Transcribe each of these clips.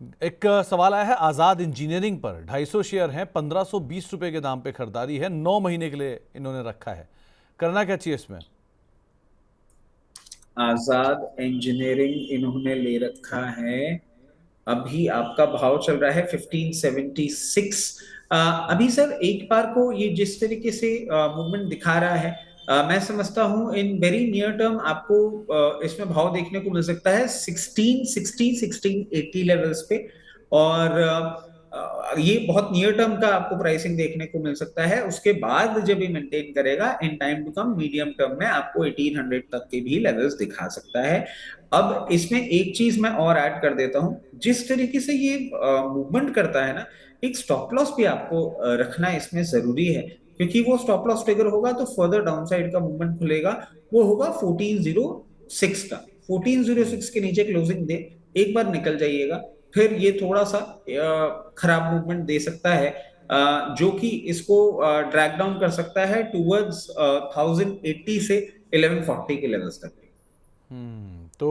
एक सवाल आया है आज़ाद इंजीनियरिंग पर। 250 शेयर हैं, 1520 रुपए के दाम पे खरीदारी है, 9 महीने के लिए इन्होंने रखा है। करना क्या चाहिए इसमें? आजाद इंजीनियरिंग इन्होंने ले रखा है। अभी आपका भाव चल रहा है 1576। अभी सर एक बार को ये जिस तरीके से मूवमेंट दिखा रहा है, मैं समझता हूं इन वेरी नियर टर्म आपको इसमें भाव देखने को मिल सकता है 1660 1680 लेवल्स पे। और ये बहुत नियर टर्म का आपको प्राइसिंग देखने को मिल सकता है। उसके बाद जब ये मेंटेन करेगा in time to come medium term में आपको 1800 तक के भी लेवल्स दिखा सकता है। अब इसमें एक चीज मैं और ऐड कर देता हूं, जिस तरीके से ये मूवमेंट करता है ना, एक स्टॉप लॉस भी आपको रखना इसमें जरूरी है। क्योंकि वो स्टॉप लॉस ट्रिगर होगा तो फर्दर डाउनसाइड का मूवमेंट खुलेगा। वो होगा 1406 का। 1406 के नीचे क्लोजिंग दे एक बार निकल जाइएगा, फिर ये थोड़ा सा खराब मूवमेंट दे सकता है, जो कि इसको ड्रैग डाउन कर सकता है टूवर्ड्स 1080 से 1140 के लेवल्स तक। तो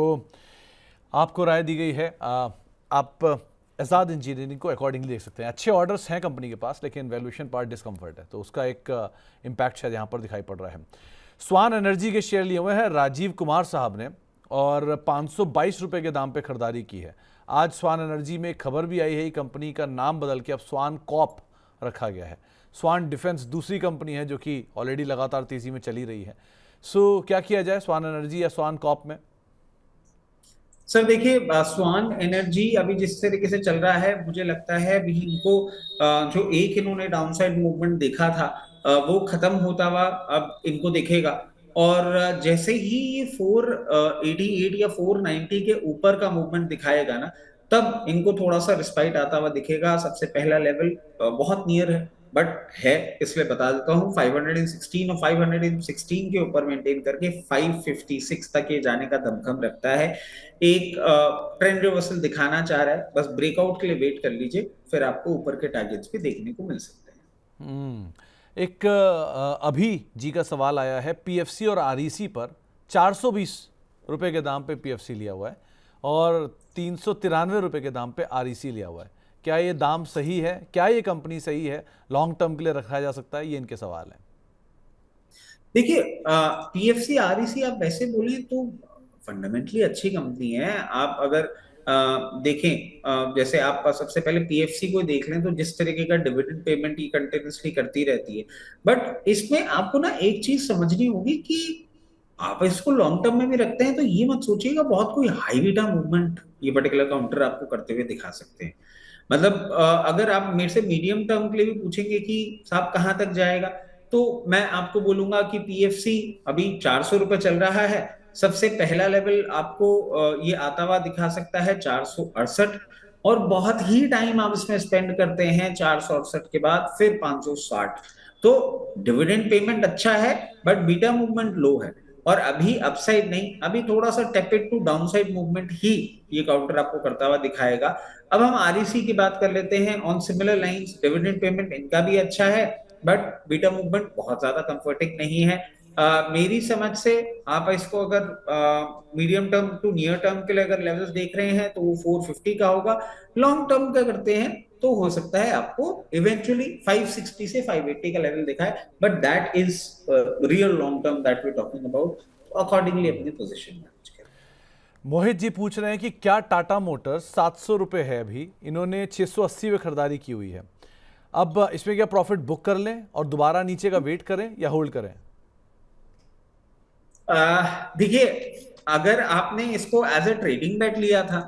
आपको राय दी गई है। आप आज़ाद इंजीनियरिंग को अकॉर्डिंगली देख सकते हैं। अच्छे ऑर्डर्स हैं कंपनी के पास, लेकिन वैल्यूएशन पार्ट डिस्कम्फर्ट है, तो उसका एक इम्पैक्ट शायद यहाँ पर दिखाई पड़ रहा है। स्वान एनर्जी के शेयर लिए हुए हैं राजीव कुमार साहब ने, और 522 रुपये के दाम पे खरीदारी की है। आज स्वान एनर्जी में एक खबर भी आई है कि कंपनी का नाम बदल के अब स्वान कॉप रखा गया है। स्वान डिफेंस दूसरी कंपनी है जो कि ऑलरेडी लगातार तेजी में चली रही है। सो क्या किया जाए स्वान एनर्जी या स्वान कॉप में? सर देखिए, स्वान एनर्जी अभी जिस तरीके से चल रहा है, मुझे लगता है अभी इनको जो एक इन्होंने डाउनसाइड मूवमेंट देखा था, वो खत्म होता हुआ अब इनको दिखेगा। और जैसे ही ये 488 या 490 के ऊपर का मूवमेंट दिखाएगा ना, तब इनको थोड़ा सा रिस्पाइट आता हुआ दिखेगा। सबसे पहला लेवल बहुत नियर है, बट है, इसलिए बता देता हूँ 516 और 516 के ऊपर मेंटेन करके 556 तक ये जाने का दमखम रखता है। एक ट्रेंड रिवर्सल दिखाना चाह रहा है, बस ब्रेकआउट के लिए वेट कर लीजिए, फिर आपको ऊपर के टारगेट्स भी देखने को मिल सकते हैं। एक अभी जी का सवाल आया है पीएफसी और आरईसी पर। 420 रुपए के दाम पे पीएफसी लिया हुआ है और 393 रुपए के दाम पे आरईसी लिया हुआ है। क्या ये दाम सही है? क्या ये कंपनी सही है? लॉन्ग टर्म के लिए रखा जा सकता है? ये इनके सवाल हैं। देखिए, पीएफसी आरईसी आप वैसे बोले तो फंडामेंटली अच्छी कंपनी है। आप अगर देखें, जैसे आप सबसे पहले पीएफसी को देख लें तो जिस तरीके का डिविडेंड पेमेंट ये कंटिन्यूसली करती रहती है। बट इसमें आपको ना एक चीज समझनी होगी कि आप इसको लॉन्ग टर्म में भी रखते हैं तो ये मत सोचिएगा बहुत कोई हाई बीटा मूवमेंट ये पर्टिकुलर काउंटर आपको करते हुए दिखा सकते हैं। मतलब अगर आप मेरे से मीडियम टर्म के लिए भी पूछेंगे कि साहब कहाँ तक जाएगा, तो मैं आपको बोलूंगा कि पीएफसी अभी 400 रुपये चल रहा है। सबसे पहला लेवल आपको ये आता हुआ दिखा सकता है 468। और बहुत ही टाइम आप इसमें स्पेंड करते हैं 468 के बाद फिर 560। तो डिविडेंड पेमेंट अच्छा है, बट बीटा मूवमेंट लो है। और अभी अपसाइड नहीं, अभी थोड़ा सा टेपेड टू डाउनसाइड मूवमेंट ही ये काउंटर आपको करता हुआ दिखाएगा। अब हम आरईसी की बात कर लेते हैं। On similar lines dividend payment इनका भी अच्छा है, बट बीटा मूवमेंट बहुत ज्यादा कंफर्टिंग नहीं है। मेरी समझ से आप इसको अगर medium term to near term के लिए अगर लेवल्स देख रहे हैं तो वो 450 का होगा। लॉन्ग टर्म का करते हैं तो हो सकता है आपको इवेंचुअली 560 से 580 का लेवल दिखा है, but that is real long term that we talking about. Accordingly अपनी पोजीशन मैनेज करें। मोहित जी पूछ रहे हैं कि क्या टाटा मोटर्स 700 रुपये है अभी, इन्होंने 680 में खरीदारी की हुई है, अब इसमें क्या प्रॉफिट बुक कर लें और दोबारा नीचे का वेट करें या होल्ड करें? देखिए, अगर आपने इसको एज अ ट्रेडिंग बेट लिया था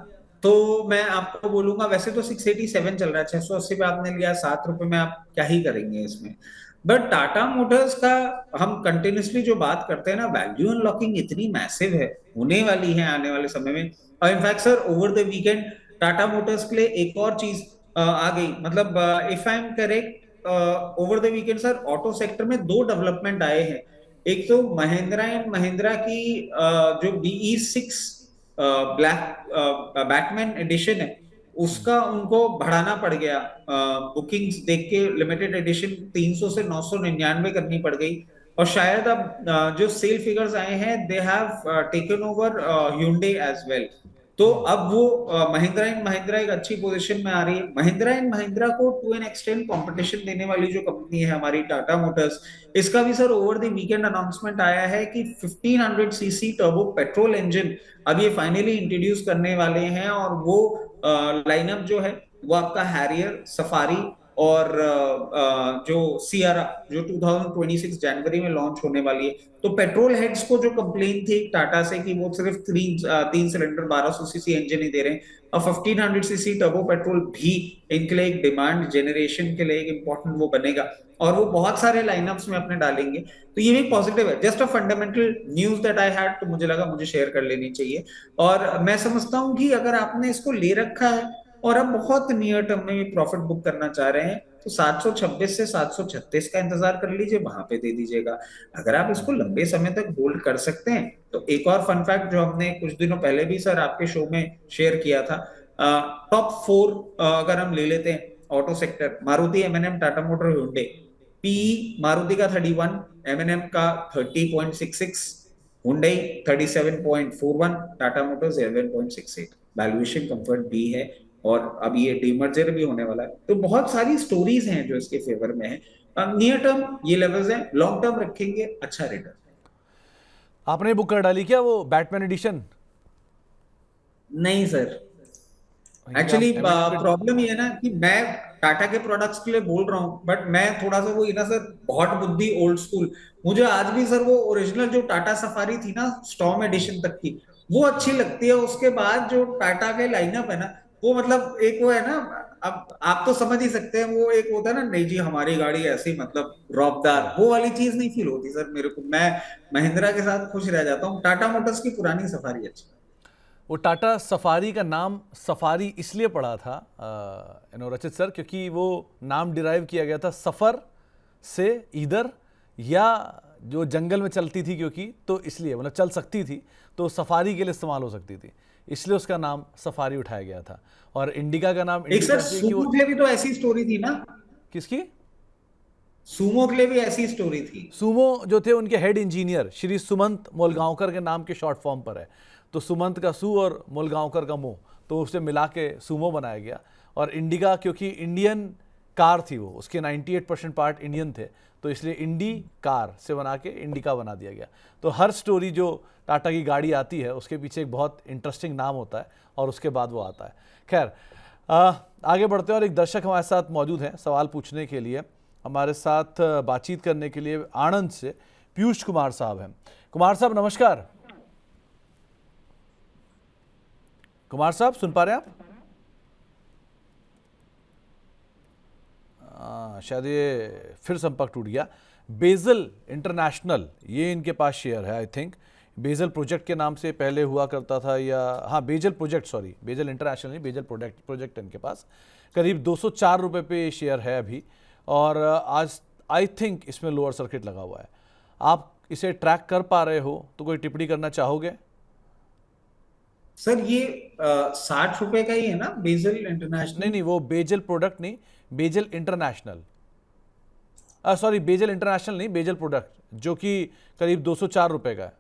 तो मैं आपको बोलूंगा, वैसे तो 687 चल रहा है, 680 पे आपने लिया, 7 रुपए में आप क्या ही करेंगे इसमें। बट टाटा मोटर्स का हम कंटिन्यूसली जो बात करते हैं ना, वैल्यू अनलॉकिंग इतनी मैसिव है, होने वाली है आने वाले समय में। और in fact sir over the weekend Tata Motors के लिए एक और चीज आ गई। मतलब if I am correct, over the weekend sir auto sector में दो डेवलपमेंट आए हैं। एक तो महिंद्रा एंड महिंद्रा की जो BE6 ब्लैक बैटमैन एडिशन है, उसका उनको बढ़ाना पड़ गया। बुकिंग्स देख के लिमिटेड एडिशन 300 से 999 करनी पड़ गई। और शायद अब जो सेल फिगर्स आए हैं, they have taken over Hyundai as well. तो अब वो महिंद्रा एंड महिंद्रा एक अच्छी पोजीशन में आ रही है। महिंद्रा एंड महिंद्रा को टू एन एक्सटेंड कंपटीशन देने वाली जो कंपनी है हमारी टाटा मोटर्स, इसका भी sir over the weekend announcement आया है कि 1500 सीसी टर्बो पेट्रोल इंजन अब ये फाइनली इंट्रोड्यूस करने वाले हैं। और वो लाइनअप जो है वो आपका हैरियर, सफारी और जो सियारा जो 2026 जनवरी में लॉन्च होने वाली है। तो पेट्रोल हेड्स को जो कंप्लेन थी टाटा से कि वो सिर्फ तीन सिलेंडर 1200 सीसी इंजन ही दे रहे हैं, और 1500 सीसी टर्बो पेट्रोल भी इनके लिए एक डिमांड जनरेशन के लिए एक इंपॉर्टेंट वो बनेगा, और वो बहुत सारे लाइनअप्स में अपने डालेंगे। तो ये भी पॉजिटिव है, just a fundamental news that I had, तो मुझे लगा मुझे शेयर कर लेनी चाहिए। और मैं समझता हूं कि अगर आपने इसको ले रखा है और अब बहुत नियर टर्म में प्रॉफिट बुक करना चाह रहे हैं, तो 726 से 736 का इंतजार कर लीजिए, वहां पे दे दीजिएगा। अगर आप इसको लंबे समय तक होल्ड कर सकते हैं तो एक और फन फैक्ट जो हमने कुछ दिनों पहले भी सर आपके शो में शेयर किया था, टॉप 4 अगर हम ले लेते हैं ऑटो सेक्टर, मारुति, एमएनएम, Tata motor, Hyundai. PE Maruti का 31, एमएनएम का 30.66, Hyundai 37.41, Tata motors 11.68। Valuation comfort भी है, और अब ये डीमर्जर भी होने वाला है। तो बहुत सारी स्टोरीज हैं जो इसके फेवर में है। नियर टर्म ये लेवल्स हैं, लॉन्ग टर्म रखेंगे अच्छा रिटर्न। आपने बुक कर डाली क्या वो बैटमैन एडिशन? नहीं सर, क्या एक्चुअली एमएनएम के? प्रॉब्लम ये है ना कि मैं टाटा के प्रोडक्ट्स के लिए बोल रहा हूँ, बट मैं थोड़ा सा वो ये ना सर, बहुत बुद्धि ओल्ड स्कूल। मुझे आज भी सर वो ओरिजिनल जो टाटा सफारी थी ना स्टॉर्म एडिशन तक की, वो अच्छी लगती है। उसके बाद जो टाटा के लाइनअप है ना, वो मतलब एक वो है ना, अब आप तो समझ ही सकते हैं, वो एक होता है ना, नहीं जी हमारी गाड़ी ऐसी मतलब रौबदार, वो वाली चीज नहीं फील होती सर मेरे को। मैं महिंद्रा के साथ खुश रह जाता हूँ। टाटा मोटर्स की पुरानी सफारी अच्छी। वो टाटा सफारी का नाम सफारी इसलिए पड़ा था रचित सर, क्योंकि वो नाम डिराइव किया गया था सफ़र से, इधर या जो जंगल में चलती थी, क्योंकि तो इसलिए मतलब चल सकती थी तो सफारी के लिए इस्तेमाल हो सकती थी, इसलिए उसका नाम सफारी उठाया गया था। और इंडिका का नाम एक सर इंडिका से कि वो सुमो के लिए भी तो ऐसी स्टोरी थी ना, किसकी? सुमो के लिए भी ऐसी स्टोरी थी। सुमो जो थे उनके हेड इंजीनियर श्री सुमंत मोलगांवकर के नाम के शॉर्ट फॉर्म पर है, तो सुमंत का सु और मोलगांवकर का मो, तो उसे मिला के सुमो बनाया गया। और इंडिका क्योंकि इंडियन कार थी, वो उसके 98% पार्ट इंडियन थे, तो इसलिए इंडी कार से बना के इंडिका बना दिया गया। तो हर स्टोरी जो टाटा की गाड़ी आती है उसके पीछे एक बहुत इंटरेस्टिंग नाम होता है और उसके बाद वो आता है। खैर आगे बढ़ते हैं, और एक दर्शक हमारे साथ मौजूद हैं सवाल पूछने के लिए। हमारे साथ बातचीत करने के लिए आणंद से पीयूष कुमार साहब हैं। कुमार साहब नमस्कार। कुमार साहब सुन पा रहे हैं आप? शायद ये फिर संपर्क टूट गया। बेजल इंटरनेशनल, ये इनके पास शेयर है आई थिंक। बेजल प्रोजेक्ट के नाम से पहले हुआ करता था, या हाँ Bajel project, sorry Bajel international नहीं, बेजल प्रोजेक्ट इनके पास करीब 204 रुपये पे शेयर है अभी, और आज आई थिंक इसमें लोअर सर्किट लगा हुआ है। आप इसे ट्रैक कर पा रहे हो तो कोई टिप्पणी करना चाहोगे? सर ये 60 रुपए का ही है ना बेजल नहीं इंटरनेशनल? नहीं, वो बेजल प्रोडक्ट नहीं, Bajel international, sorry Bajel international नहीं, बेजल प्रोडक्ट, जो कि करीब 204 रुपये का है।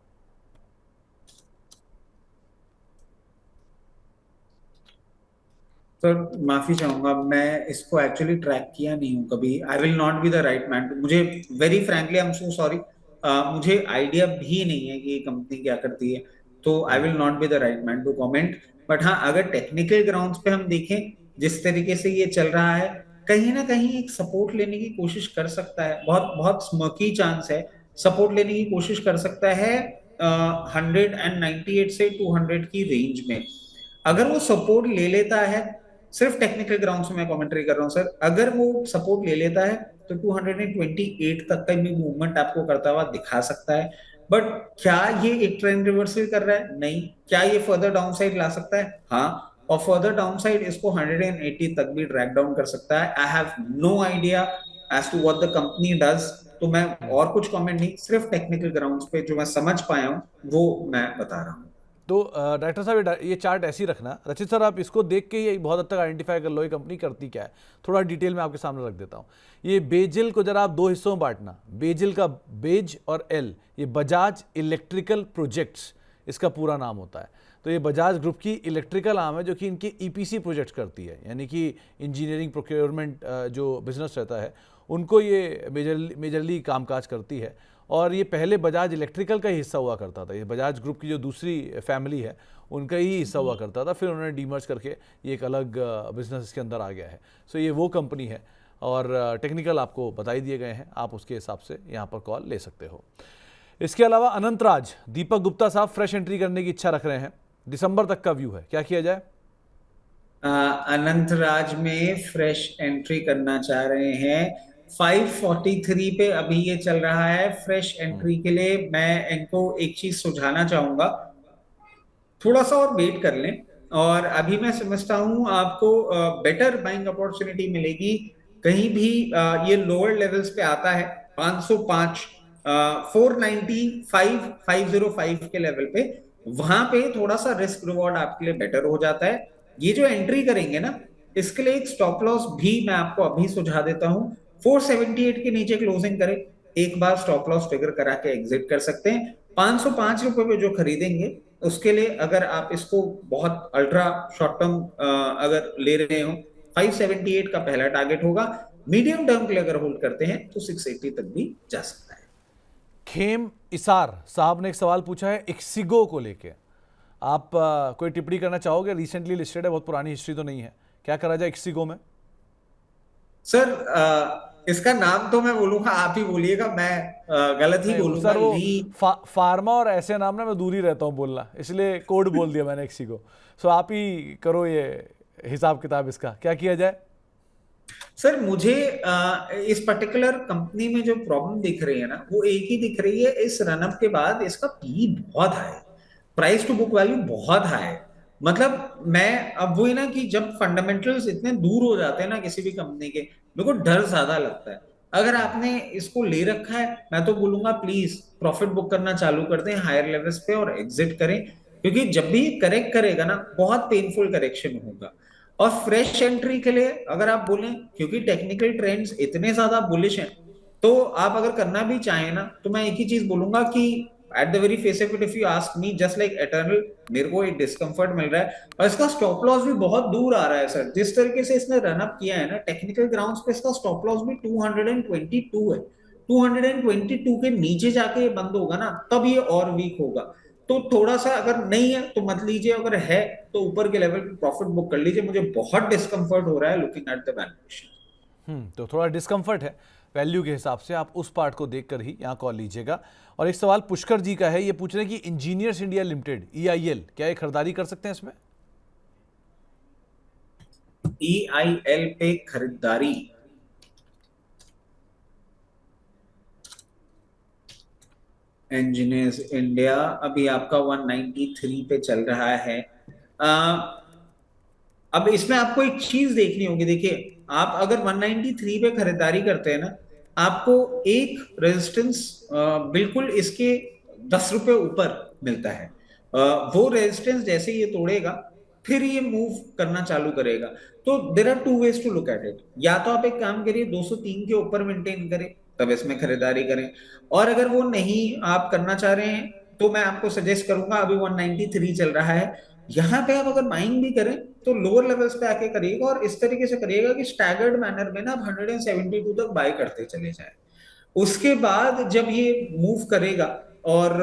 सर माफी चाहूंगा, मैं इसको एक्चुअली ट्रैक किया नहीं हूं कभी। I will not be the right man, मुझे very frankly I am so sorry, मुझे आइडिया भी नहीं है कि ये कंपनी क्या करती है, तो I will not be the right man to comment. But हाँ, अगर टेक्निकल ग्राउंड्स पे हम देखें जिस तरीके से ये चल रहा है, कहीं ना कहीं एक सपोर्ट लेने की कोशिश कर सकता है, बहुत बहुत स्मर्की चांस है, सपोर्ट लेने की कोशिश कर सकता है 198 से 200 की रेंज में। अगर वो सपोर्ट ले लेता है, सिर्फ टेक्निकल ग्राउंड्स में मैं कमेंट्री कर रहा हूं सर, अगर वो सपोर्ट ले लेता है तो 228 तक का भी मूवमेंट आपको करता हुआ दिखा सकता है। बट क्या ये एक ट्रेंड रिवर्सल कर रहा है? नहीं। क्या ये फर्दर डाउन साइड ला सकता है? हाँ। और फर्दर डाउन साइड इसको 180 तक भी ड्रैग डाउन कर सकता है। I have no idea as to what the company does, तो मैं और कुछ कमेंट नहीं, सिर्फ टेक्निकल ग्राउंड्स पे जो मैं समझ पाया हूँ वो मैं बता रहा हूँ। तो डॉक्टर साहब ये चार्ट ऐसे ही रखना। रचित सर आप इसको देख के ये बहुत हद तक आइडेंटिफाई कर लो ये कंपनी करती क्या है, थोड़ा डिटेल में आपके सामने रख देता हूँ। ये बेजल को जरा आप दो हिस्सों में बांटना, बेजल का बेज और एल, ये बजाज इलेक्ट्रिकल प्रोजेक्ट्स इसका पूरा नाम होता है। तो ये बजाज ग्रुप की इलेक्ट्रिकल आर्म है जो कि इनके ईपीसी प्रोजेक्ट्स करती है, यानी कि इंजीनियरिंग प्रोक्योरमेंट जो बिजनेस रहता है उनको ये मेजरली कामकाज करती है। और ये पहले बजाज इलेक्ट्रिकल का ही हिस्सा हुआ करता था, ये बजाज ग्रुप की जो दूसरी फैमिली है उनका ही हिस्सा हुआ करता था, फिर उन्होंने डीमर्ज करके ये एक अलग बिजनेस इसके अंदर आ गया है। सो ये वो कंपनी है और टेक्निकल आपको बताई दिए गए हैं, आप उसके हिसाब से यहाँ पर कॉल ले सकते हो। इसके अलावा अनंतराज, दीपक गुप्ता साहब फ्रेश एंट्री करने की इच्छा रख रहे हैं, दिसंबर तक का व्यू है, क्या किया जाए? अनंतराज में फ्रेश एंट्री करना चाह रहे हैं, 543 पे अभी ये चल रहा है। फ्रेश एंट्री के लिए मैं इनको एक चीज सुझाना चाहूंगा, थोड़ा सा और वेट कर लें। और अभी मैं समझता हूं आपको बेटर बाइंग अपॉर्चुनिटी मिलेगी कहीं भी ये लोअर लेवल्स पे आता है, 505 495 505 के लेवल पे, वहां पे थोड़ा सा रिस्क रिवॉर्ड आपके लिए बेटर हो जाता है। ये जो एंट्री करेंगे ना, इसके लिए एक स्टॉप लॉस भी मैं आपको अभी सुझा देता हूं, 478 के नीचे क्लोजिंग करें, एक बार स्टॉप लॉस ट्रिगर करा के एग्जिट कर सकते हैं। 505 रुपए पे जो खरीदेंगे उसके लिए अगर आप इसको बहुत अल्ट्रा शॉर्ट टर्म अगर ले रहे हो, 578 का पहला टारगेट होगा। मीडियम टर्म के लिए अगर होल्ड करते हैं तो 680 तक भी जा सकता है। खेम इसार साहब ने एक सवाल पूछा है इक्सिगो को लेके, आप कोई टिप्पणी करना चाहोगे? रिसेंटली लिस्टेड है, बहुत पुरानी हिस्ट्री तो नहीं है, क्या करा जाए इक्सिगो में? सर इसका नाम तो मैं बोलूंगा, आप ही बोलिएगा, मैं गलत ही नहीं बोलूंगा। सर, वो ली फार्मा और ऐसे नाम ना मैं दूर ही रहता हूँ बोलना, इसलिए कोड बोल दिया मैंने इक्सिगो। सो आप ही करो ये हिसाब किताब, इसका क्या किया जाए? सर मुझे इस पर्टिकुलर कंपनी में जो प्रॉब्लम दिख रही है ना, वो एक ही दिख रही है, इस रनअप के बाद इसका पी बहुत high, price to book value बहुत हाई है। मतलब मैं अब वही ना कि जब फंडामेंटल्स इतने दूर हो जाते हैं ना किसी भी कंपनी के, मेरे को डर ज्यादा लगता है। अगर आपने इसको ले रखा है, मैं तो बोलूंगा प्लीज प्रॉफिट बुक करना चालू कर दें हायर लेवल्स पे और एग्जिट करें, क्योंकि जब भी करेक्ट करेगा ना, बहुत पेनफुल करेक्शन होगा। और फ्रेश एंट्री के लिए अगर आप बोलें, क्योंकि टेक्निकल ट्रेंड्स इतने ज्यादा बुलिश हैं, तो आप अगर करना भी चाहें ना, तो मैं एक ही चीज बोलूंगा कि at the very face of it, if you ask me, just like eternal, मेरे को एक डिस्कंफर्ट मिल रहा है और इसका स्टॉप लॉस भी बहुत दूर आ रहा है सर। जिस तरीके से इसने रनअप किया है ना टेक्निकल ग्राउंड्स पे, इसका स्टॉप लॉस भी 222 है। 222 के नीचे जाके ये बंद होगा ना, तब ये और वीक होगा। तो थोड़ा सा अगर नहीं है तो मत लीजिए, अगर है तो ऊपर के लेवल पे प्रॉफिट बुक कर लीजिए। मुझे बहुत डिस्कंफर्ट हो रहा है लुकिंग एट द वैल्यूएशन। तो थोड़ा डिस्कम्फर्ट है वैल्यू के हिसाब से, आप उस पार्ट को देखकर ही यहाँ कॉल लीजिएगा। और एक सवाल पुष्कर जी का है, ये पूछ रहे हैं कि इंजीनियर्स इंडिया लिमिटेड EIL, क्या ये खरीदारी कर सकते हैं इसमें? EIL पे खरीदारी, इंजीनियर्स इंडिया अभी आपका 193 पे चल रहा है। अब इसमें आपको एक चीज देखनी होगी, देखिए आप अगर 193 पे खरीदारी करते हैं ना, आपको एक रेजिस्टेंस बिल्कुल इसके 10 रुपए ऊपर मिलता है। वो रेजिस्टेंस जैसे ये तोड़ेगा, फिर ये मूव करना चालू करेगा। तो there are two ways to look at it, या तो आप एक काम करिए 203 के ऊपर मेंटेन करें, तब इसमें खरीदारी करें। और अगर वो नहीं आप करना चाह रहे हैं, तो मैं आपको सजेस्ट करूंगा, अभी 193 चल रहा है, यहाँ पे आप अगर बाइंग भी करें तो लोअर लेवल्स पे आके करिएगा, और इस तरीके से करिएगा कि स्टैगर्ड मैनर में ना आप 172 तक बाय करते चले जाए। उसके बाद जब ये मूव करेगा और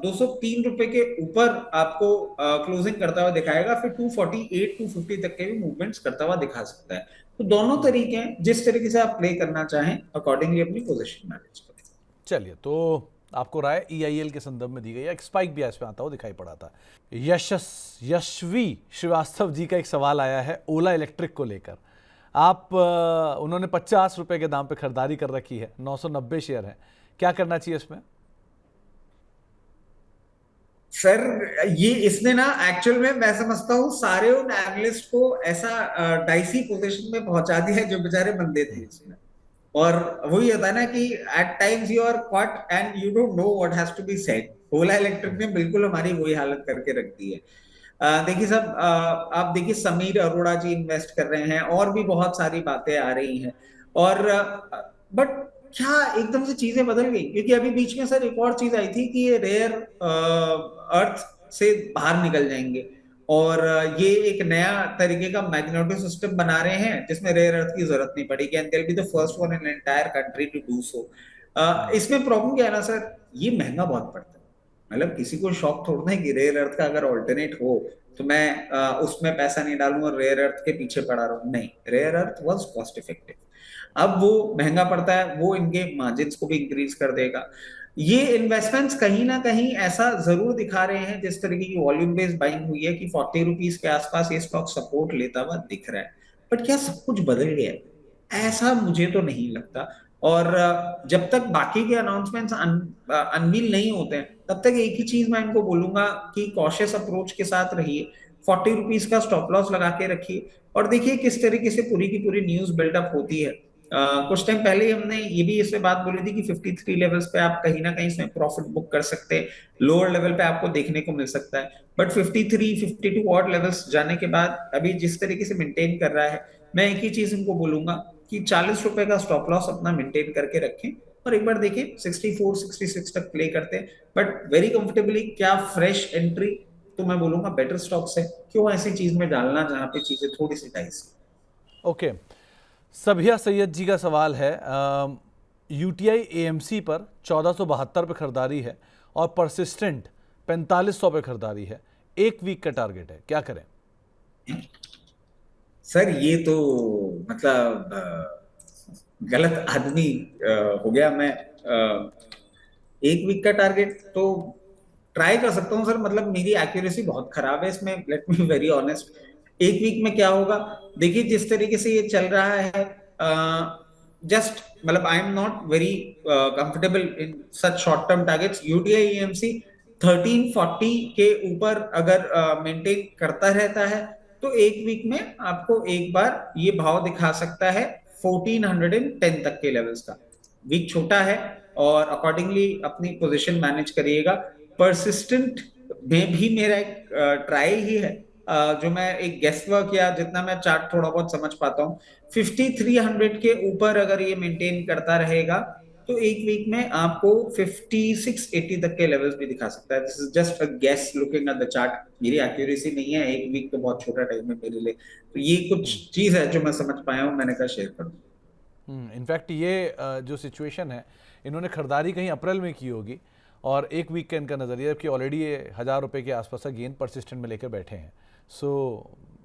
203 रुपए के ऊपर आपको क्लोजिंग करता हुआ दिखाएगा, फिर 248 250 तक के भी मूवमेंट्स करता हुआ दिखा सकता है। तो दोनों तरीके हैं, जिस तरीके से आप प्ले करना चाहें अकॉर्डिंगली अपनी पोजीशन मैनेज करें। चलिए, तो आपको राय EIL के संदर्भ में दी गई है। एक स्पाइक भी आज पे आता हुआ दिखाई पड़ा था। यशवी श्रीवास्तव जी का एक सवाल आया है ओला इलेक्ट्रिक को लेकर। आप उन्होंने 50 रुपए के दाम पे खरीदारी कर रखी है, 990 शेयर है, क्या करना चाहिए इसमें? सर ये इसने ना एक्चुअल में मैं समझता हूँ सारे उन एनालिस्ट को ऐसा डाइसी पोजीशन में पहुंचा दिया है जो बेचारे बंदे थे इसमें। और वही होता है ना कि at times you are caught and you don't know what has to be said. Ola electric ने बिल्कुल हमारी वही हालत करके रख दी है। देखिए सब आप देखिए समीर अरोड़ा जी इन्वेस्ट कर रहे हैं, और भी बहुत सारी बातें आ रही हैं। और बट क्या एकदम से चीजें बदल गई? क्योंकि अभी बीच में सर एक और चीज आई थी कि ये रेयर अर्थ से बाहर निकल जाएंगे। और ये एक नया तरीके का मैग्नेटो सिस्टम बना रहे हैं जिसमें रेयर अर्थ की जरूरत नहीं पड़ेगी, and they will be the first one in entire country to do so. इसमें प्रॉब्लम क्या है ना सर, ये महंगा बहुत पड़ता है। मतलब किसी को शौक थोड़ा है कि रेयर अर्थ का अगर ऑल्टरनेट हो तो मैं उसमें पैसा नहीं डालूंगा और रेयर अर्थ के पीछे पड़ा रहूं, नहीं, rare earth was cost effective. अब वो महंगा पड़ता है, वो इनके मार्जिन्स को भी इंक्रीज कर देगा। ये इन्वेस्टमेंट्स कहीं ना कहीं ऐसा जरूर दिखा रहे हैं, जिस तरीके की वॉल्यूम बेस्ड बाइंग हुई है कि 40 रुपीज के आसपास ये स्टॉक सपोर्ट लेता हुआ दिख रहा है। बट क्या सब कुछ बदल गया है? ऐसा मुझे तो नहीं लगता। और जब तक बाकी के अनाउंसमेंट्स अनवील नहीं होते हैं तब तक एक ही चीज मैं इनको बोलूंगा कि कॉशियस अप्रोच के साथ रहिए, 40 रुपीज का स्टॉप लॉस लगा के रखिए, और देखिए किस तरीके से पूरी की पूरी न्यूज बिल्डअप होती है। कुछ टाइम पहले ही हमने ये भी इससे बात बोली थी कि 53 लेवल्स पे आप कहीं ना कहीं इसमें प्रॉफिट बुक कर सकते हैं, लोअर लेवल पे आपको देखने को मिल सकता है। बट 53 52 ऑड लेवल्स जाने के बाद अभी जिस तरीके से मेंटेन कर रहा है, मैं एक ही चीज इनको बोलूंगा कि 40 रुपए का स्टॉप लॉस अपना मेंटेन करके रखें, और एक बार देखें 64 66 तक प्ले करते हैं, बट वेरी कंफर्टेबली। क्या फ्रेश एंट्री? तो मैं बोलूंगा बेटर स्टॉक्स है, क्यों ऐसी चीज में डालना जहां पे चीजें थोड़ी सी टाइस। ओके, सभिया सैयद जी का सवाल है, यूटीआई एएमसी पर 1472 पे खरीदारी है और परसिस्टेंट 4500 पे खरीदारी है, एक वीक का टारगेट है, क्या करें? सर ये तो मतलब गलत आदमी हो गया मैं। एक वीक का टारगेट तो ट्राई कर सकता हूँ सर, मतलब मेरी एक्यूरेसी बहुत खराब है इसमें, लेट मी वेरी ऑनेस्ट। एक वीक में क्या होगा? देखिए जिस तरीके से ये चल रहा है, जस्ट मतलब I am not very comfortable in such short term targets. UTI EMC 1340 के ऊपर अगर मेंटेन करता रहता है तो एक वीक में आपको एक बार ये भाव दिखा सकता है 1410 तक के लेवल्स का। वीक छोटा है और अकॉर्डिंगली अपनी पोजीशन मैनेज करिएगा। परसिस्टेंट में भी मेरा एक ट्राई ही है, जो मैं एक गेस वर्क या जितना मैं चार्ट थोड़ा बहुत समझ पाता हूँ, 5300 के ऊपर अगर ये मेंटेन करता रहेगा तो एक वीक में आपको 5680 तक के लेवल्स भी दिखा सकता है। This is just a guess looking at the chart, मेरी एक्यूरेसी नहीं है, एक वीक तो बहुत छोटा टाइम है मेरे लिए। तो ये कुछ चीज है जो मैं समझ पाया हूँ, मैंने कहा शेयर कर दूं। इनफैक्ट ये जो सिचुएशन है, इन्होंने खरीदारी कहीं अप्रैल में की होगी और एक वीक का इनका नज़रिया कि ऑलरेडी ये 1000 रुपये के आसपास का गेन परसिस्टेंट में लेकर बैठे हैं। सो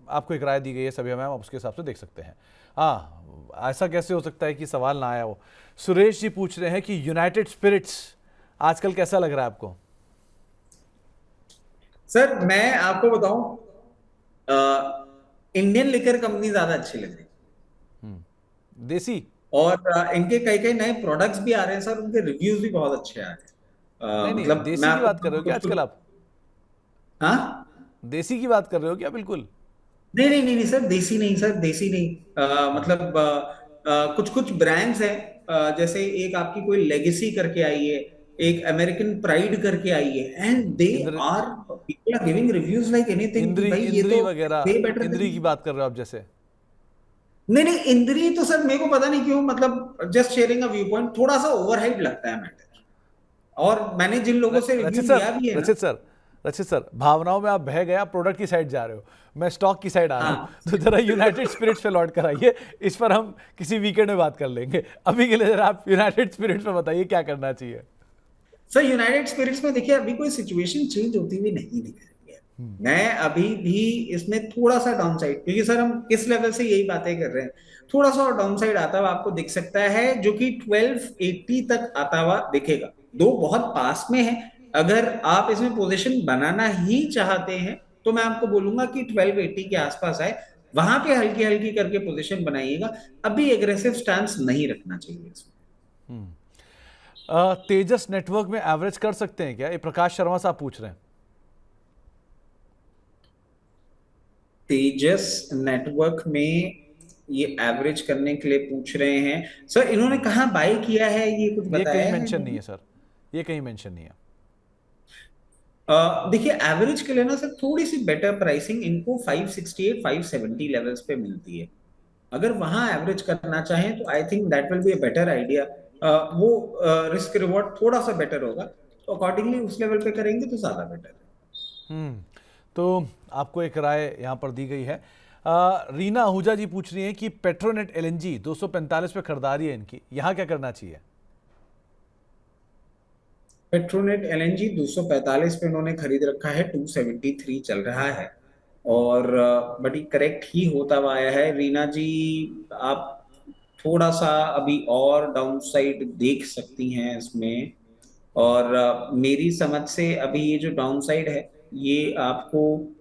आपको एक राय दी गई है सभी मैम, आप उसके हिसाब से देख सकते हैं। हाँ, ऐसा कैसे हो सकता है कि सवाल ना आया हो? सुरेश जी पूछ रहे हैं कि यूनाइटेड स्पिरिट्स आजकल कैसा लग रहा है आपको? सर मैं आपको बताऊं, इंडियन लिकर कंपनी ज्यादा अच्छी लग रही है। देसी? और इनके कई कई नए प्रोडक्ट्स भी आ रहे हैं सर, उनके रिव्यूज भी बहुत अच्छे आ रहे हैं। नहीं नहीं, मतलब मैं देसी की बात कर रहे आपको हो क्या कुछ कुछ। आजकल आप? हाँ, देसी की बात कर रहे हो क्या? बिल्कुल। नहीं नहीं नहीं नहीं सर, देसी नहीं सर, देसी नहीं। मतलब कुछ कुछ ब्रांड्स हैं, जैसे एक आपकी कोई लेगेसी करके आई है, एक अमेरिकन प्राइड करके आई है, एंड दे इंद्र are people are giving reviews like anything कि इंद्री भाई ये इंद्री तो वगैरह, वे बेटर इंद्री देन। की बात कर रहे हो आप जैसे? नहीं नहीं, इंद्री तो सर मेरे को पता नहीं क्यों, मतलब just sharing a view point, थोड़ा सा ओवरहाइप लगता है मैटर। और मैंने जिन लोगों से रिव्यू रचित सर, लिया भी है ना। रचित सर, रचित सर, भावनाओं में आप बह गए, आप प्रोडक्ट की साइड जा रहे हो, मैं स्टॉक की साइड आ रहा हाँ हूँ। तो जरा यूनाइटेड स्पिरिट्स पे लौट कर आइए, इस पर हम किसी वीकेंड में बात कर लेंगे। अभी के लिए जरा आप यूनाइटेड स्पिरिट्स पे बताइए क्या करना चाहिए। सर, यूनाइटेड स्पिरिट्स में देखिए अभी कोई सिचुएशन चेंज होती हुई नहीं दिख रही है। मैं अभी भी इसमें थोड़ा सा डाउन साइड, क्योंकि सर हम किस लेवल से यही बातें कर रहे हैं, थोड़ा सा और डाउन साइड आता हुआ आपको दिख सकता है, जो कि 1280 तक आता हुआ दिखेगा। दो बहुत पास में है, अगर आप इसमें पोजीशन बनाना ही चाहते हैं तो मैं आपको बोलूंगा कि 1280 के आसपास आए, वहां पे हल्की हल्की करके पोजीशन बनाइएगा। अभी एग्रेसिव स्टांस नहीं रखना चाहिए इसमें। तेजस नेटवर्क में एवरेज कर सकते हैं क्या? ये प्रकाश शर्मा साहब पूछ रहे हैं। तेजस नेटवर्क में ये एवरेज करने के लिए पूछ रहे हैं सर, इन्होंने कहाँ बाय किया है ये कुछ ये कहीं बताया है मेंशन नहीं इन्होंने? है सर, ये कहीं मेंशन नहीं है। देखिए एवरेज के लिए ना सर थोड़ी सी बेटर प्राइसिंग इनको 568 570 लेवल्स पे मिलती है। अगर वहां एवरेज करना चाहें तो I think that will be a better idea. वो रिस्क रिवॉर्ड थोड़ा सा बेटर होगा, तो अकॉर्डिंगली उस लेवल पे करेंगे तो ज्यादा बेटर है। तो आपको एक राय यहाँ पर दी गई है। रीना आहूजा जी पूछ रही हैं कि पेट्रोनेट एलएनजी 245 पे खरीदारी है इनकी, यहाँ क्या करना चाहिए? पेट्रोनेट एलएनजी 245 पे उन्होंने खरीद रखा है, 273 चल रहा है। और बड़ी करेक्ट ही होता हुआ आया है रीना जी। आप थोड़ा सा अभी और डाउन साइड देख सकती हैं इसमें। और मेरी समझ से अभी ये जो डाउन साइड है, ये आपको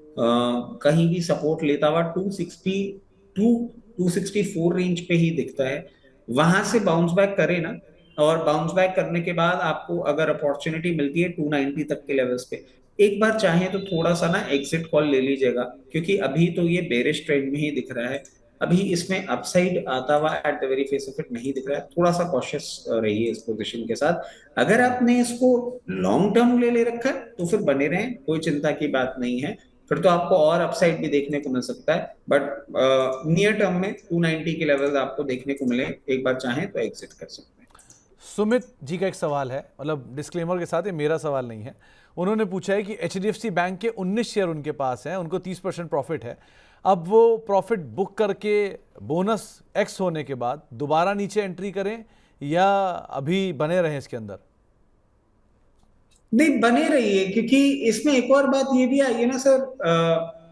कहीं भी सपोर्ट लेता हुआ 264 रेंज पे ही दिखता है। वहां से बाउंस बैक करे ना, और बाउंस बैक करने के बाद आपको अगर अपॉर्चुनिटी मिलती है 290 तक के लेवल्स पे, एक बार चाहे तो थोड़ा सा ना एग्जिट कॉल ले लीजिएगा, क्योंकि अभी तो ये बेरिश ट्रेंड में ही दिख रहा है। अभी इसमें अपसाइड आता हुआ at the very face of it नहीं दिख रहा है। थोड़ा सा कॉशियस रहिए इस पोजीशन के साथ। अगर आपने इसको लॉन्ग टर्म ले रखा है तो फिर बने रहें, कोई चिंता की बात नहीं है। फिर तो आपको और अपसाइड भी देखने को मिल सकता है, बट नियर टर्म में 290 के लेवल आपको देखने को मिले, एक बार चाहें तो एग्जिट कर सकते हैं। सुमित जी का एक सवाल है, मतलब डिस्क्लेमर के साथ, ये मेरा सवाल नहीं है। उन्होंने पूछा है कि एचडीएफसी बैंक के 19 शेयर उनके पास हैं, उनको 30% प्रॉफिट है। अब वो प्रॉफिट बुक करके बोनस एक्स होने के बाद दोबारा नीचे एंट्री करें या अभी बने रहें इसके अंदर? नहीं, बने रहिए, क्योंकि इसमें एक और बात ये भी आई है ना सर,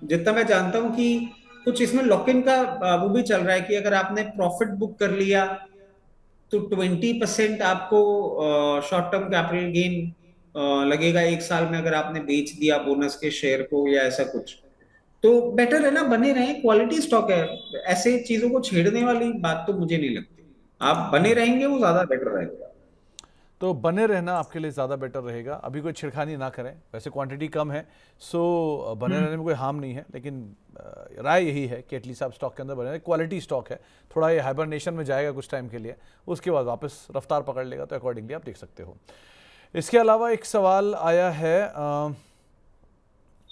जितना मैं जानता हूं कि कुछ इसमें लॉक इन का वो भी चल रहा है कि अगर आपने प्रॉफिट बुक कर लिया तो 20% आपको शॉर्ट टर्म कैपिटल गेन लगेगा एक साल में, अगर आपने बेच दिया बोनस के शेयर को या ऐसा कुछ। तो बेटर है ना, बने रहें, क्वालिटी स्टॉक है। ऐसे चीजों को छेड़ने वाली बात तो मुझे नहीं लगती। आप बने रहेंगे वो ज्यादा बेटर रहेगा। तो बने रहना आपके लिए ज़्यादा बेटर रहेगा, अभी कोई छिड़खानी ना करें। वैसे क्वांटिटी कम है, सो बने रहने में कोई हार्म नहीं है, लेकिन राय यही है कि एटलीस्ट आप स्टॉक के अंदर बने रहें। क्वालिटी स्टॉक है, थोड़ा ये हाइबरनेशन में जाएगा कुछ टाइम के लिए, उसके बाद वापस रफ्तार पकड़ लेगा, तो अकॉर्डिंगली आप देख सकते हो। इसके अलावा एक सवाल आया है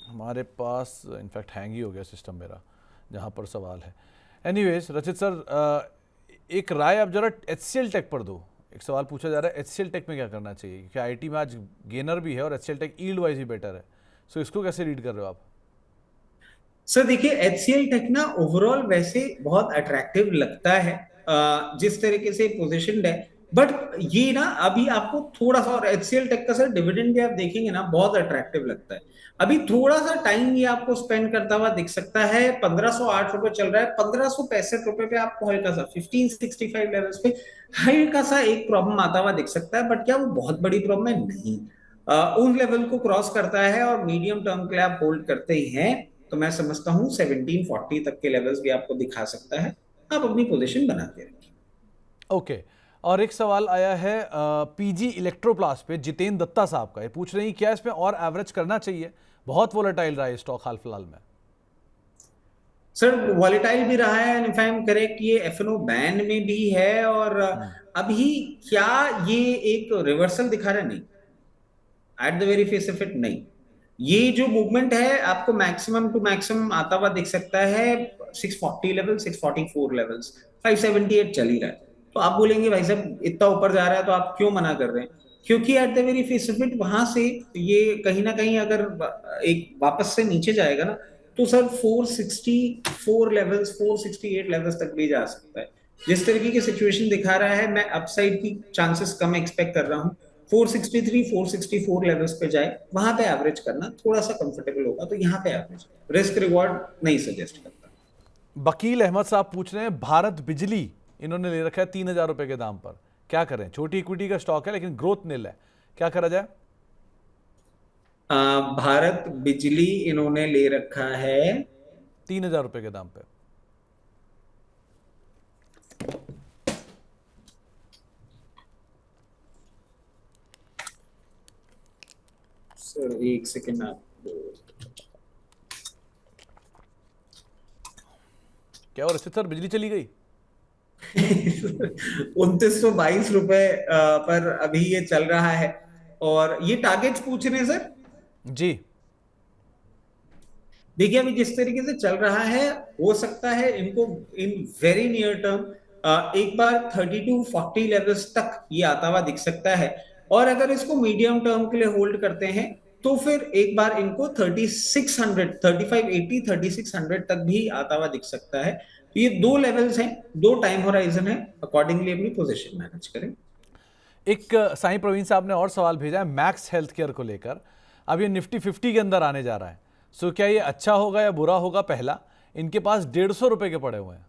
हमारे पास, इनफैक्ट हैंग ही हो गया सिस्टम मेरा जहाँ पर सवाल है। एनीवेज रचित सर, एक राय आप जरा HCL टेक पर दो। एक सवाल पूछा जा रहा है HCL टेक में क्या करना चाहिए, क्योंकि आईटी में आज गेनर भी है और HCL टेक यील्ड वाइज ही बेटर है। सो इसको कैसे रीड कर रहे हो आप? सर देखिए, एचसीएल टेक ना ओवरऑल वैसे बहुत अट्रैक्टिव लगता है जिस तरीके से पोजीशनड है। बट ये ना अभी आपको थोड़ा सा, और एचसीएल टेक का सर डिविडेंड भी आप देखेंगे ना बहुत अट्रैक्टिव लगता है। अभी थोड़ा सा टाइम ये आपको स्पेंड करता हुआ दिख सकता है। 1508 रुपए चल रहा है, 1565 रुपए पे आपको हल्का सा 1565 लेवल्स पे हल्का सा एक प्रॉब्लम आता हुआ दिख सकता है। बट क्या वो बहुत बड़ी प्रॉब्लम है? नहीं। उन लेवल को क्रॉस करता है और मीडियम टर्म के लिए आप होल्ड करते ही हैं, तो मैं समझता हूं 1740 तक के लेवल्स भी आपको दिखा सकता है। आप अपनी पोजीशन बनाते रखिए। ओके। और एक सवाल आया है पीजी इलेक्ट्रोप्लास्ट पे जितेंद्र दत्ता साहब का, ये पूछ रहे हैं क्या इसमें और एवरेज करना चाहिए? बहुत वोलेटाइल रहा है स्टॉक हाल फिलहाल में। सर वॉलेटाइल भी रहा है, इफ आई एम करेक्ट ये एफएनओ बैन में भी है। और अभी क्या ये एक रिवर्सल दिखा रहा है? नहीं, at the very face of it नहीं। ये जो मूवमेंट है आपको मैक्सिमम टू मैक्सिमम आता हुआ दिख सकता है 640 लेवल, 644 लेवल्स, 578 चल ही रहा है। तो आप बोलेंगे भाई साहब इतना ऊपर जा रहा है तो आप क्यों मना कर रहे हैं? क्योंकि at the very face of it वहां से ये कहीं ना कहीं अगर एक वापस से नीचे जाएगा ना, तो सर 464 लेवल्स, 468 लेवल्स तक भी जा सकता है। जिस तरीके की सिचुएशन दिखा रहा है, मैं अपसाइड की चांसेस कम एक्सपेक्ट कर रहा हूँ। 463 464 लेवल्स पे जाए, वहां पे एवरेज करना थोड़ा सा कंफर्टेबल होगा, तो यहाँ पे एवरेज, रिस्क रिवॉर्ड नहीं सजेस्ट करता। वकील अहमद साहब पूछ रहे हैं भारत बिजली इन्होंने ले रखा है 3000 रुपए के दाम पर, क्या करें? छोटी इक्विटी का स्टॉक है लेकिन ग्रोथ नील है, क्या करा जाए? भारत बिजली इन्होंने ले रखा है 3000 रुपए के दाम पे। सर एक सेकेंड आप, क्या और सर बिजली चली गई? 2922 रुपए पर अभी ये चल रहा है। और ये टारगेट्स पूछ रहे हैं सर। जी। देखिए अभी जिस तरीके से चल रहा है, हो सकता है इनको इन वेरी नियर टर्म एक बार 3240 लेवल्स तक ये आता हुआ दिख सकता है। और अगर इसको मीडियम टर्म के लिए होल्ड करते हैं तो फिर एक बार इनको 3600, 3580, 3600 तक भी आता हुआ दिख सकता है। तो ये दो लेवल्स हैं, दो टाइम होराइजन है, अकॉर्डिंगली अपनी पोजीशन मैनेज करें। एक साईं प्रवीण साहब ने और सवाल भेजा है मैक्स हेल्थ केयर को लेकर। अब ये निफ्टी 50 के अंदर आने जा रहा है, सो क्या ये अच्छा होगा या बुरा होगा? पहला, इनके पास 150 रुपए के पड़े हुए हैं।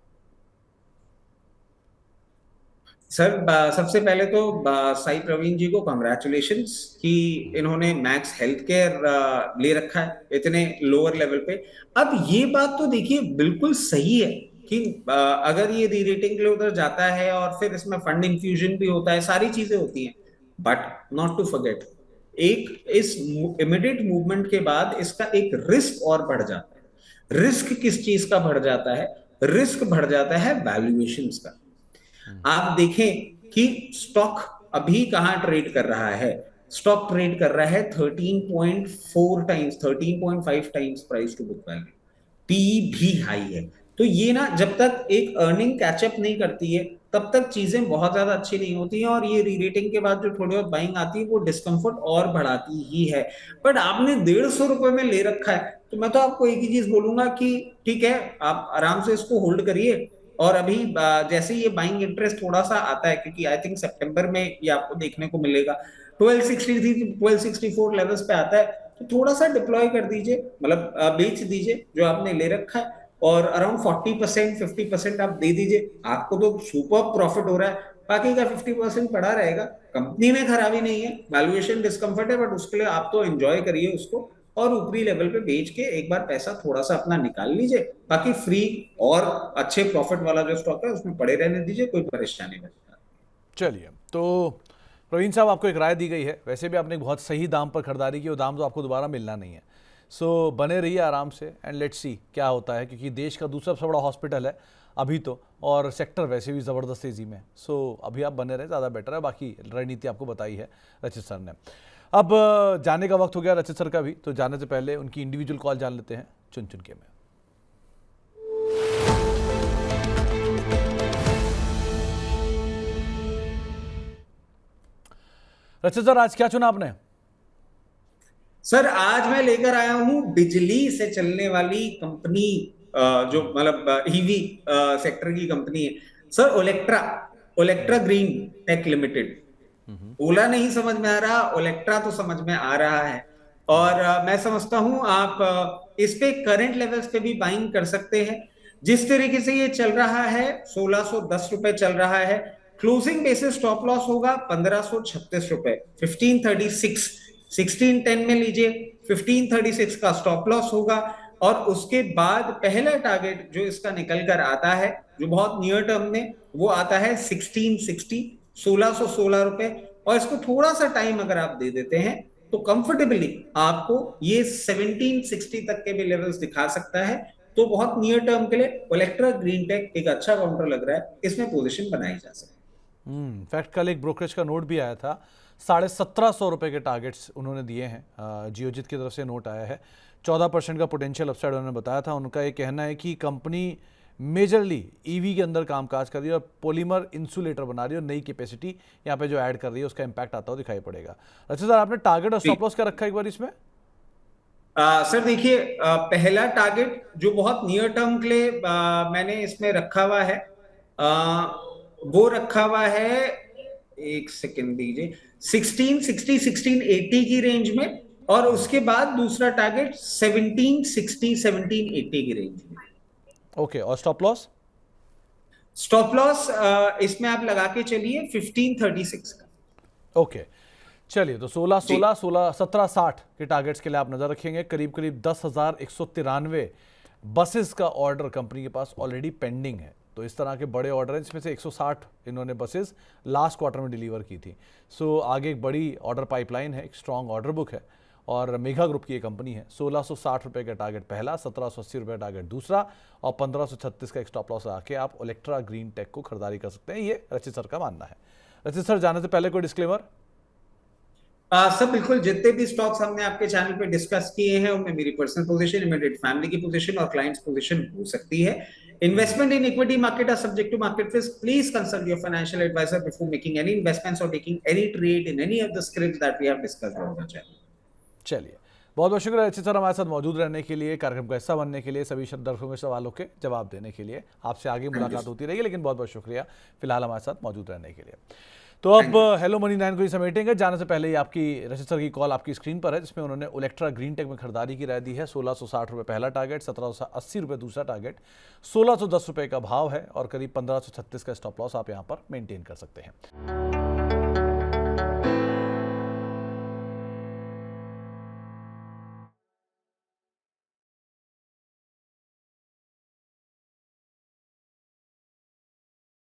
सर सबसे पहले तो साई प्रवीण जी को कॉन्ग्रेचुलेशंस कि इन्होंने मैक्स हेल्थ केयर ले रखा है इतने लोअर लेवल पे। अब ये बात तो देखिए बिल्कुल सही है कि अगर ये री रेटिंग के लिए उधर जाता है और फिर इसमें फंड इंफ्यूजन भी होता है, सारी चीजें होती हैं, बट नॉट टू फॉरगेट, एक इस इमीडिएट मूवमेंट के बाद इसका एक रिस्क और बढ़ जाता है। रिस्क किस चीज का बढ़ जाता है? रिस्क बढ़ जाता है वैल्यूएशंस का। आप देखें कि स्टॉक अभी कहां ट्रेड कर रहा है। स्टॉक ट्रेड कर रहा है 13.4 times, 13.5 times price to book value. P भी हाई है। तो ये ना जब तक एक अर्निंग कैचअप नहीं करती है तब तक चीजें बहुत ज्यादा अच्छी नहीं होती हैं, और ये रीरेटिंग के बाद जो थोड़ी बहुत बाइंग आती है वो डिस्कंफर्ट और बढ़ाती ही है। बट आपने 150 रुपए में ले रखा है, तो मैं तो आपको एक ही चीज बोलूंगा कि ठीक है, आप आराम से इसको होल्ड करिए। और अभी जैसे ये बाइंग इंटरेस्ट थोड़ा सा आता है, क्योंकि आई थिंक सितंबर में ये आपको देखने को मिलेगा 1263 1264 लेवल्स पे आता है, तो थोड़ा सा डिप्लॉय कर दीजिए, मतलब बेच दीजिए जो आपने ले रखा है, और अराउंड 40% 50% आप दे दीजिए। आपको तो सुपर प्रॉफिट हो रहा है, बाकी का 50% पड़ा रहेगा। कंपनी में खराबी नहीं है, वैल्यूएशन डिस्कम्फर्ट है, बट उसके लिए आप तो एंजॉय करिए उसको, और ऊपरी लेवल पे बेच के एक बार पैसा थोड़ा सा अपना निकाल लीजिए। बाकी फ्री और अच्छे प्रॉफिट वाला जो स्टॉक है उसमें पड़े रहने दीजिए, कोई परेशानी नहीं। चलिए, तो प्रवीण साहब आपको एक राय दी गई है। वैसे भी आपने एक बहुत सही दाम पर खरीदारी की, वो दाम तो आपको दोबारा मिलना नहीं है। सो बने रहिए आराम से एंड लेट्स सी क्या होता है, क्योंकि देश का दूसरा सबसे बड़ा हॉस्पिटल है अभी तो, और सेक्टर वैसे भी ज़बरदस्त तेज़ी में। सो अभी आप बने रहे, ज़्यादा बेटर है। बाकी रणनीति आपको बताई है रचित सर ने। अब जाने का वक्त हो गया रचित सर का भी, तो जाने से पहले उनकी इंडिविजुअल कॉल जान लेते हैं चुन चुन के में। रचित सर, आज क्या चुना आपने? सर आज मैं लेकर आया हूं बिजली से चलने वाली कंपनी, जो मतलब ईवी सेक्टर की कंपनी है sir, Olectra. Olectra green tech limited. Ola नहीं समझ में आ रहा, ओलेक्ट्रा तो समझ में आ रहा है। और मैं समझता हूं आप इस पे करंट लेवल्स पे भी बाइंग कर सकते हैं। जिस तरीके से ये चल रहा है 1610 रुपए चल रहा है, क्लोजिंग बेसिस स्टॉप लॉस होगा 1536 रुपए, 1536। 1610 में लीजिए, 1536 का स्टॉप लॉस होगा। और उसके बाद पहला टारगेट जो इसका निकल कर आता है, जो बहुत नियर टर्म में, वो आता है 1660, 1616 रुपए। और इसको थोड़ा सा टाइम अगर आप दे देते हैं तो कंफर्टेबली आपको ये 1760 तक के भी लेवल्स दिखा सकता है। तो बहुत नियर टर्म के लिए ओलेक्ट्रा ग्रीन टेक एक अच्छा काउंटर लग रहा है, इसमें पोजीशन बनाई जा सकती है। फैक्ट कल एक ब्रोकरेज का नोट भी आया था, 1750 रुपए के टारगेट्स उन्होंने दिए हैं। जियोजित की तरफ से नोट आया है, 14% का पोटेंशियल अपसाइड उन्होंने बताया था। उनका ये कहना है कि कंपनी मेजरली ईवी के अंदर कामकाज कर रही है और पॉलीमर इंसुलेटर बना रही है, और नई कैपेसिटी यहाँ पे जो ऐड कर रही है उसका इंपैक्ट आता हुआ दिखाई पड़ेगा। अच्छा सर, आपने टारगेट और स्टॉप लॉस क्या रखा है एक बार इसमें? सर देखिए, पहला टारगेट जो बहुत नियर टर्म के लिए मैंने इसमें रखा हुआ है, वो रखा हुआ है, एक सेकेंड दीजिए, 1660 1680 की रेंज में। और उसके बाद दूसरा टारगेट 1760 1780 की रेंज में। ओके, और स्टॉप लॉस? स्टॉप लॉस इसमें आप लगा के चलिए 1536 का। ओके, चलिए, तो 16 जी 16 16 17 60 के टारगेट्स के लिए आप नजर रखेंगे। करीब करीब 10,193 बसेस का ऑर्डर कंपनी के पास ऑलरेडी पेंडिंग है। तो इस तरह के बड़े ऑर्डर हैं, इसमें से 160 इन्होंने बसेस लास्ट क्वार्टर में डिलीवर की थी। सो आगे एक बड़ी ऑर्डर पाइपलाइन है, एक स्ट्रॉन्ग ऑर्डर बुक है, और मेगा ग्रुप की ये कंपनी है। 1660 का टारगेट पहला, 1780 रुपये टारगेट दूसरा, और 1536 का एक स्टॉप लॉस आके आप ओलेक्ट्रा ग्रीन टेक को खरीदारी कर सकते हैं, ये रचित सर का मानना है। रचित सर, जाने से पहले कोई डिस्क्लेमर? सब बिल्कुल, जितने भी स्टॉक्स हमने आपके चैनल पे डिस्कस किए हैं उनमें मेरी पर्सनल पोजीशन, इमीडिएट फैमिली की पोजीशन और क्लाइंट्स पोजीशन हो सकती है। Investment in equity market are subject to market risk. Please consult your financial advisor before making any investments और taking any trade in any of the scripts that we have discussed on the channel. चलिए, बहुत बहुत शुक्रिया अच्छे sir हमारे साथ मौजूद रहने के लिए, कार्यक्रम का हिस्सा बनने के लिए, सभी दर्शकों के सवालों के जवाब देने के लिए। आपसे आगे मुलाकात होती रहेगी, लेकिन बहुत बहुत शुक्रिया फिलहाल हमारे साथ मौजूद रहने के लिए। तो अब हेलो मनी 9 को ही समेटेंगे। जाने से पहले ही आपकी रचित सर की कॉल आपकी स्क्रीन पर है, जिसमें उन्होंने ओलेक्ट्रा ग्रीन टेक में खरीदारी की राय दी है। 1660 रुपये पहला टारगेट, 1780 रुपये दूसरा टारगेट, 1610 रुपये का भाव है और करीब 1536 का स्टॉप लॉस आप यहाँ पर मेंटेन कर सकते हैं।